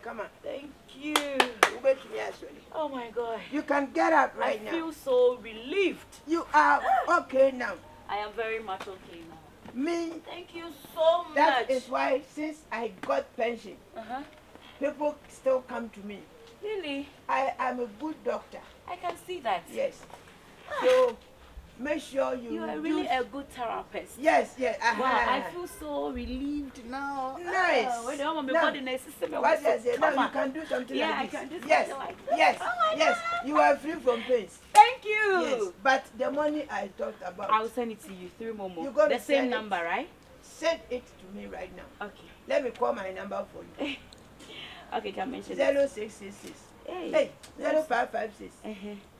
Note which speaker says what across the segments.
Speaker 1: come on.
Speaker 2: Thank you.
Speaker 1: Wait to me actually.
Speaker 2: Oh my God.
Speaker 1: You can get up right now.
Speaker 2: I feel so relieved.
Speaker 1: You are okay now.
Speaker 2: I am very much okay now.
Speaker 1: Me.
Speaker 2: Thank you so much.
Speaker 1: That is why since I got pension, people still come to me.
Speaker 2: Really?
Speaker 1: I am a good doctor.
Speaker 2: I can see that.
Speaker 1: Yes. So make sure you
Speaker 2: are really a good therapist.
Speaker 1: Yes.
Speaker 2: Wow, I feel so relieved now.
Speaker 1: Nice.
Speaker 2: When the my body in the system,
Speaker 1: what I say? Now you can do something like this.
Speaker 2: I can do something like this.
Speaker 1: Yes.
Speaker 2: Oh my
Speaker 1: yes.
Speaker 2: God.
Speaker 1: You are free from pains.
Speaker 2: Thank you.
Speaker 1: Yes. But the money I talked about,
Speaker 2: I'll send it to you through Momo.
Speaker 1: You got
Speaker 2: the same number, right?
Speaker 1: Send it to me right now.
Speaker 2: Okay.
Speaker 1: Let me call my number for you.
Speaker 2: Okay, can mention
Speaker 1: 0666.
Speaker 2: Hey.
Speaker 1: 0556.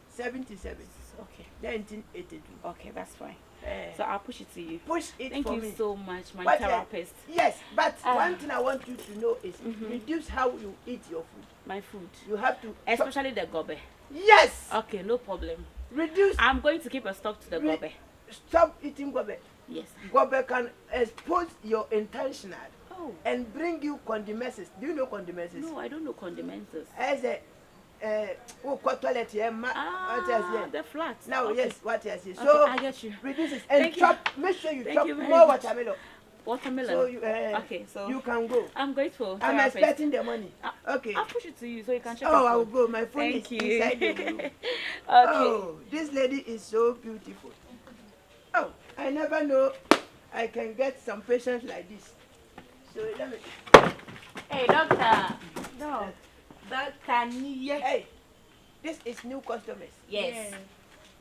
Speaker 1: 77.
Speaker 2: Okay.
Speaker 1: 1982.
Speaker 2: Okay, that's fine. So I'll push it to you.
Speaker 1: Push it
Speaker 2: Thank
Speaker 1: for
Speaker 2: you
Speaker 1: me.
Speaker 2: so much, my therapist.
Speaker 1: Yes, but one thing I want you to know is reduce how you eat your food.
Speaker 2: My food.
Speaker 1: You have to.
Speaker 2: Especially the gobe.
Speaker 1: Yes.
Speaker 2: Okay, no problem.
Speaker 1: Reduce.
Speaker 2: I'm going to keep a stop to the gobe.
Speaker 1: Stop eating gobe.
Speaker 2: Yes.
Speaker 1: Gobe can expose your intentional
Speaker 2: and
Speaker 1: bring you condiments. Do you know condiments?
Speaker 2: No, I don't know condiments.
Speaker 1: As a toilet here,
Speaker 2: the flat.
Speaker 1: Now, yes, what yes.
Speaker 2: Okay,
Speaker 1: so
Speaker 2: I get you.
Speaker 1: Reduce it and chop. Make sure you chop more watermelon.
Speaker 2: Watermelon.
Speaker 1: So you,
Speaker 2: okay, so
Speaker 1: you can go.
Speaker 2: I'm grateful.
Speaker 1: I'm expecting the money. Okay.
Speaker 2: I'll push it to you so you can check.
Speaker 1: Oh, I will go. My phone is inside the room.
Speaker 2: Okay.
Speaker 1: Oh, this lady is so beautiful. Oh, I never know I can get some patients like this. So let me.
Speaker 2: Hey, doctor.
Speaker 1: No.
Speaker 2: Doctor.
Speaker 1: Hey, this is new customers.
Speaker 2: Yes.
Speaker 1: Yeah.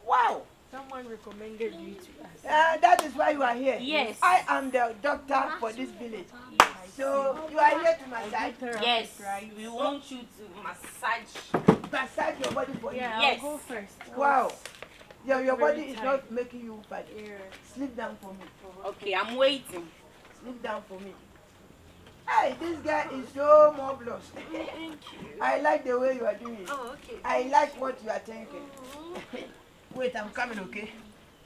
Speaker 1: Wow.
Speaker 3: Someone recommended you to us.
Speaker 1: That is why you are here.
Speaker 2: Yes.
Speaker 1: I am the doctor for this village. Yes. So you are here to massage.
Speaker 2: Yes. Right? We want you to
Speaker 1: massage your body for you.
Speaker 2: Yes.
Speaker 3: I'll go first.
Speaker 1: Wow. Your body is not making you fat. Yeah. Sleep down for me.
Speaker 2: Okay, I'm waiting.
Speaker 1: Sleep down for me. Hey, this guy is so marvelous.
Speaker 3: Thank you.
Speaker 1: I like the way you are doing it.
Speaker 3: Oh, okay.
Speaker 1: I like what you are thinking. Wait, I'm coming, okay?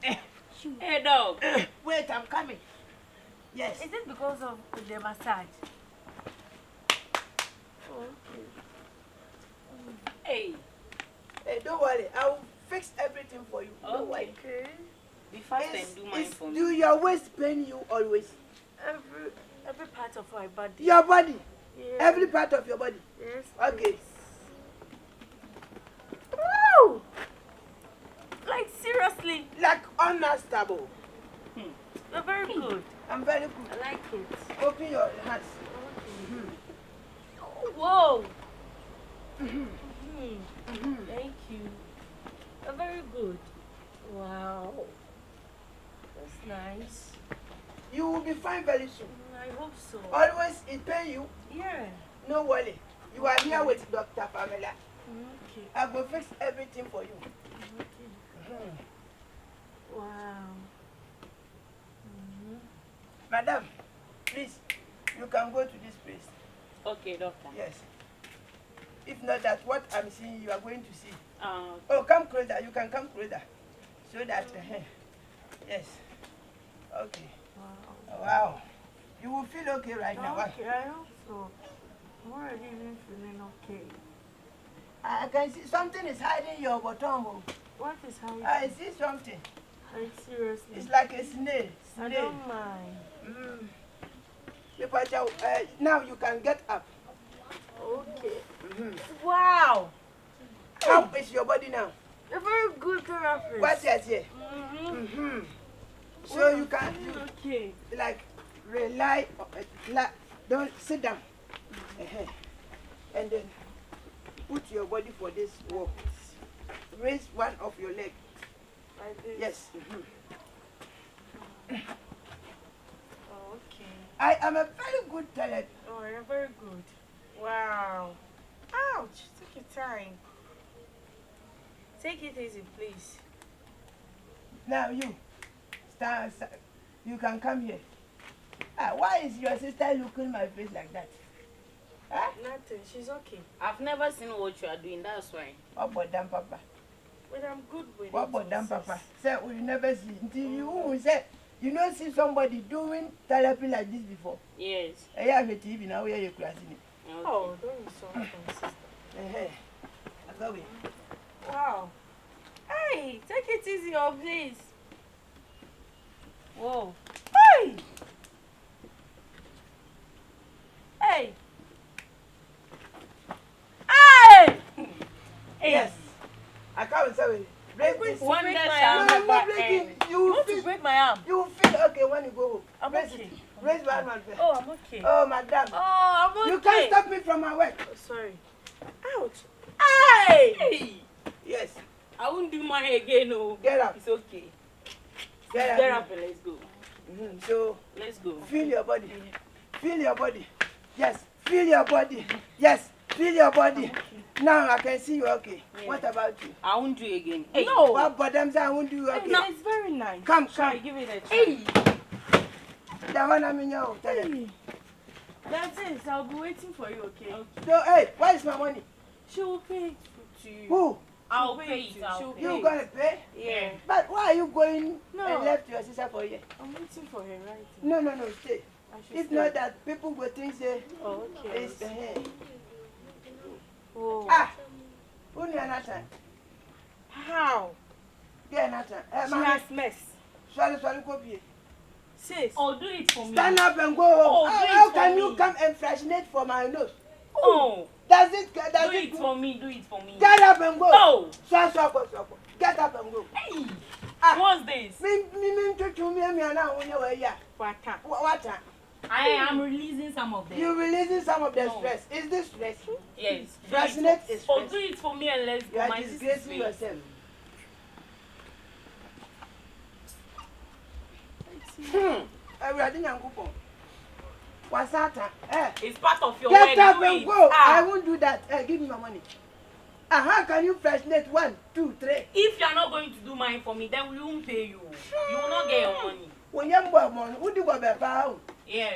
Speaker 2: Hey, dog.
Speaker 1: Wait, I'm coming. Yes.
Speaker 3: Is it because of the massage? Oh, okay.
Speaker 2: Hey.
Speaker 1: Hey, don't worry. I'll fix everything for you. Don't worry.
Speaker 3: Okay.
Speaker 2: Be fast and do mine for me.
Speaker 1: Do your waist pain you always?
Speaker 3: Every part of my body.
Speaker 1: Your body?
Speaker 3: Yeah.
Speaker 1: Every part of your body?
Speaker 3: Yes.
Speaker 1: Okay.
Speaker 3: Woo! Like seriously?
Speaker 1: Like unstable.
Speaker 3: You're very good.
Speaker 1: I'm very good.
Speaker 3: I like it.
Speaker 1: Open your hands.
Speaker 3: Okay. Whoa! Thank you. You're very good. Wow. That's nice.
Speaker 1: You will be fine very soon.
Speaker 3: I hope so.
Speaker 1: Always it pain you?
Speaker 3: Yeah.
Speaker 1: No worry. You are here with Dr. Famela.
Speaker 3: Okay.
Speaker 1: I will fix everything for you.
Speaker 3: Okay. Wow.
Speaker 1: Madam, please, you can go to this place.
Speaker 2: Okay, doctor.
Speaker 1: Yes. If not that, what I'm seeing, you are going to see.
Speaker 2: Okay.
Speaker 1: Oh, come closer. You can come closer. So that, yes. Okay.
Speaker 3: Wow.
Speaker 1: Wow. You will feel okay right now.
Speaker 3: Okay, I hope so. I'm already even feeling okay.
Speaker 1: I can see something is hiding your bottom.
Speaker 3: What is hiding?
Speaker 1: I see something.
Speaker 3: Like seriously?
Speaker 1: It's like a snail.
Speaker 3: I don't mind.
Speaker 1: Now you can get up.
Speaker 3: Okay. Wow.
Speaker 1: How is your body now?
Speaker 3: A very good therapist.
Speaker 1: What's your here? So you can like rely, don't sit down, and then put your body for this walk. Raise one of your leg.
Speaker 3: Like this?
Speaker 1: Yes.
Speaker 3: Okay.
Speaker 1: I am a very good talent.
Speaker 3: Oh, you're very good. Wow. Ouch. Take your time. Take it easy, please.
Speaker 1: Now you, stand, you can come here. Why is your sister looking my face like that? Huh?
Speaker 3: Nothing. She's okay.
Speaker 2: I've never seen what you are doing, that's why.
Speaker 1: What about them, Papa?
Speaker 3: But I'm good with
Speaker 1: What
Speaker 3: it.
Speaker 1: about them, Papa? Say, we never see. Until you say, you don't see somebody doing therapy like this before.
Speaker 2: Yes.
Speaker 1: I have a TV now where you're classing it.
Speaker 3: Oh, don't be so inconsistent.
Speaker 1: I go in.
Speaker 3: Wow. Hey, take it easy, oh please. Whoa. Hey. Hey. Hey.
Speaker 1: Yes. I come and say, break this.
Speaker 3: One
Speaker 2: Break
Speaker 3: that
Speaker 2: my
Speaker 3: shall
Speaker 2: arm.
Speaker 1: No, I'm not
Speaker 3: never
Speaker 1: breaking.
Speaker 3: end.
Speaker 1: You
Speaker 3: You want to
Speaker 1: feel,
Speaker 3: break my arm?
Speaker 1: you feel okay when you go home.
Speaker 3: I'm
Speaker 1: Raise
Speaker 3: okay.
Speaker 1: it. Raise one man first.
Speaker 3: Oh, I'm okay.
Speaker 1: Oh, madam.
Speaker 3: Oh, I'm okay.
Speaker 1: You can't stop me from my work.
Speaker 3: Oh, sorry. Ouch. Hey.
Speaker 2: Hey,
Speaker 1: Yes.
Speaker 2: I won't do mine again. No,
Speaker 1: Get up.
Speaker 2: it's okay.
Speaker 1: Get up.
Speaker 2: Get up and let's go.
Speaker 1: So,
Speaker 2: Let's go.
Speaker 1: feel your body. Feel your body. Yes. Feel your body. Yes. Feel your body. Now I can see you okay.
Speaker 2: Yeah.
Speaker 1: What about you?
Speaker 2: I won't do it again. Hey.
Speaker 3: No.
Speaker 1: What bottoms I won't do okay.
Speaker 3: No, it's very nice.
Speaker 1: Come,
Speaker 3: Try,
Speaker 1: come.
Speaker 3: give it a try.
Speaker 2: Hey.
Speaker 1: That one I'm in your tell them.
Speaker 3: Hey. That's it. I'll be waiting for you, okay?
Speaker 1: So, hey, where is my money?
Speaker 3: She will pay to you.
Speaker 1: Who?
Speaker 2: I'll
Speaker 3: She'll
Speaker 2: pay it.
Speaker 3: you.
Speaker 2: I'll
Speaker 3: She'll
Speaker 2: pay
Speaker 3: pay.
Speaker 1: You gonna pay?
Speaker 3: Yeah.
Speaker 1: But why are you going
Speaker 3: No.
Speaker 1: and left your sister for here?
Speaker 3: I'm waiting for her right
Speaker 1: No, stay.
Speaker 3: I should
Speaker 1: If
Speaker 3: stay.
Speaker 1: not that, people will think say
Speaker 3: Oh, okay.
Speaker 1: it's
Speaker 3: Oh.
Speaker 1: Ah, who need another?
Speaker 3: How?
Speaker 1: Get another.
Speaker 3: She has mess.
Speaker 1: Swallow, copy.
Speaker 3: Sis.
Speaker 2: Oh, do it for me.
Speaker 1: Stand up and go home.
Speaker 2: Oh, do it
Speaker 1: How
Speaker 2: for
Speaker 1: can you
Speaker 2: me.
Speaker 1: come and freshenate for my nose?
Speaker 2: Oh,
Speaker 1: Does it?
Speaker 2: do
Speaker 1: Does
Speaker 2: it for me. Do it for me.
Speaker 1: Get up and go.
Speaker 2: No.
Speaker 1: Swallow. Get up and go.
Speaker 2: Hey.
Speaker 1: Ah.
Speaker 2: What's this?
Speaker 1: Me, now when you were here.
Speaker 3: Wata.
Speaker 1: What time?
Speaker 2: I am releasing some of them.
Speaker 1: You releasing some of the
Speaker 2: No.
Speaker 1: stress. Is this stress?
Speaker 2: Yes.
Speaker 1: Freshenate is
Speaker 2: Oh,
Speaker 1: stress.
Speaker 2: do it for me and let's
Speaker 1: You
Speaker 2: go.
Speaker 1: are
Speaker 2: My sister's
Speaker 1: disgracing
Speaker 2: face.
Speaker 1: yourself. Everybody Nyankopon. What's that?
Speaker 2: It's part of your
Speaker 1: Get
Speaker 2: work.
Speaker 1: up
Speaker 2: Do
Speaker 1: and
Speaker 2: it.
Speaker 1: go.
Speaker 2: Ah.
Speaker 1: I won't do that. Give me my money. How can you freshenate 1, 2, 3?
Speaker 2: If you are not going to do mine for me, then we won't pay you. You will not get your money.
Speaker 1: When you're born, who do you go back home?
Speaker 2: Yeah.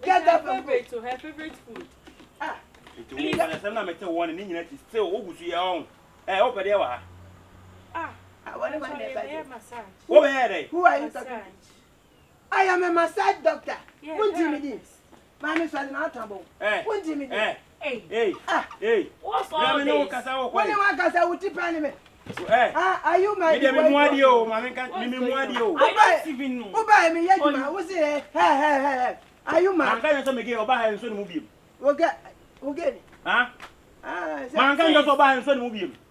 Speaker 1: Get up and go.
Speaker 3: To her favorite food.
Speaker 1: Ah,
Speaker 2: Please.
Speaker 3: Ah.
Speaker 1: I want to
Speaker 3: That's
Speaker 1: find
Speaker 3: why
Speaker 1: the
Speaker 3: you
Speaker 1: budget.
Speaker 3: wear massage.
Speaker 1: Who are you talking
Speaker 3: Massage.
Speaker 1: to? I am a massage doctor.
Speaker 3: Yeah,
Speaker 1: Who do me
Speaker 3: therapist.
Speaker 1: this? Mommy was not trouble. Who do me this?
Speaker 2: Hey.
Speaker 1: Ah,
Speaker 2: What's all this?
Speaker 1: when you want to say, what you planning me? Are you my
Speaker 2: I don't even know.
Speaker 1: Who buy me? Who say, hey. Are you my? Who get it?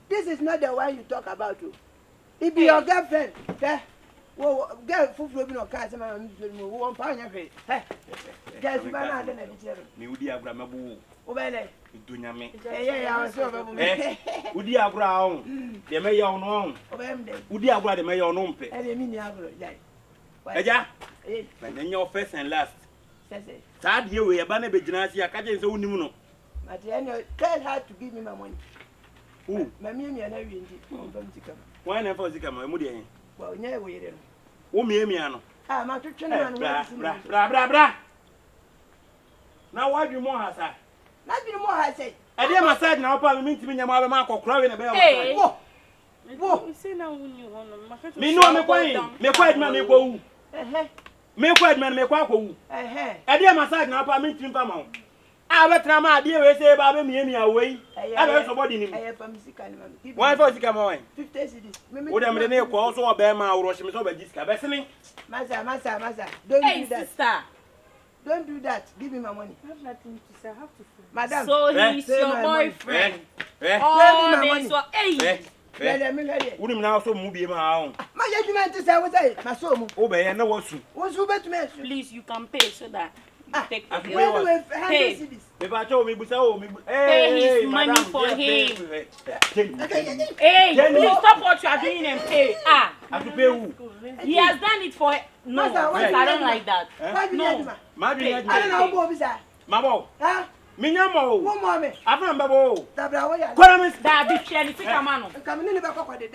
Speaker 1: This is not the one you talk about. It be your girlfriend. Well, girl, full flow no car, some one pound your face. Guys, you better not do it. Obey. Yeah, I was over me.
Speaker 4: Udi agura on. De me ya ono.
Speaker 1: Obey them.
Speaker 4: Udi agura de me ya ono mpe.
Speaker 1: And they mean you agro, yeah.
Speaker 4: Eja.
Speaker 1: Eh,
Speaker 4: Na your first and last.
Speaker 1: say.
Speaker 4: Sa de we ba na be gina ase aka je se unimu no.
Speaker 1: But anyway, tell her to give me my money.
Speaker 4: Who?
Speaker 1: Mammy and I will come to come.
Speaker 4: Why na for zika ma mu de hen.
Speaker 1: Well, yeah, we are.
Speaker 4: Wo me ano.
Speaker 1: Ah, my two children.
Speaker 4: Bra. Na wa dwi mo ha sa.
Speaker 1: Nothing more, I say.
Speaker 4: E dey massage na opa me ntimi nya ma be ma kokora we na be ya
Speaker 2: Hey.
Speaker 4: massage.
Speaker 1: Whoa.
Speaker 3: You say now when you want to
Speaker 4: Me no me kwai. Me kwai ma me ko wu. Me kwai ma me kwa ko wu. E dey massage na opa me ntimi pa ma wo. Ah, betra ma ade we say ba be mi awai. E be so body ni.
Speaker 1: I have a musical.
Speaker 4: Why for zika ma wan?
Speaker 1: 50 cedis.
Speaker 4: Wo dem de ne ko so oba ma awro hye me so ba disika be sene.
Speaker 1: Massa. Don't
Speaker 2: Hey,
Speaker 1: do that.
Speaker 2: sister.
Speaker 1: Don't do that. Give me my money.
Speaker 3: I have nothing to say. I have to food.
Speaker 1: Madam.
Speaker 2: So he's
Speaker 1: Pay
Speaker 2: your
Speaker 1: my money.
Speaker 2: boyfriend.
Speaker 1: Pay
Speaker 2: Oh,
Speaker 1: me my
Speaker 2: this
Speaker 1: money.
Speaker 2: one. Hey.
Speaker 1: Let me hear you.
Speaker 4: Wo nim na so mu bie ma ha.
Speaker 1: My judgment is I was say, my soul.
Speaker 4: Wo be ye na wasu.
Speaker 1: What's over to me?
Speaker 2: Please, you can pay so that you take
Speaker 4: Ah,
Speaker 2: the
Speaker 4: wait,
Speaker 2: bill.
Speaker 1: Anyway,
Speaker 2: Hey.
Speaker 1: 100 cedis.
Speaker 4: Me ba cho me busa o me.
Speaker 2: Pay his money for him. Hey,
Speaker 4: Jenny.
Speaker 2: please stop what you are doing and pay. Ah,
Speaker 4: Atupe wu.
Speaker 2: he has done it for. No,
Speaker 1: Master, why
Speaker 2: I
Speaker 1: you
Speaker 2: don't
Speaker 1: let
Speaker 2: like that.
Speaker 1: Why do you
Speaker 2: No.
Speaker 1: let me?
Speaker 4: Ma bi
Speaker 2: Hey,
Speaker 4: ya
Speaker 1: I don't
Speaker 4: ji.
Speaker 1: know what is that.
Speaker 4: Mabo.
Speaker 1: Huh?
Speaker 4: Me nya mo.
Speaker 1: One moment.
Speaker 4: Afa mba bo.
Speaker 1: Tabra, what you
Speaker 4: Kwara me.
Speaker 2: That be sharing. Take a man.
Speaker 1: Come in the back of the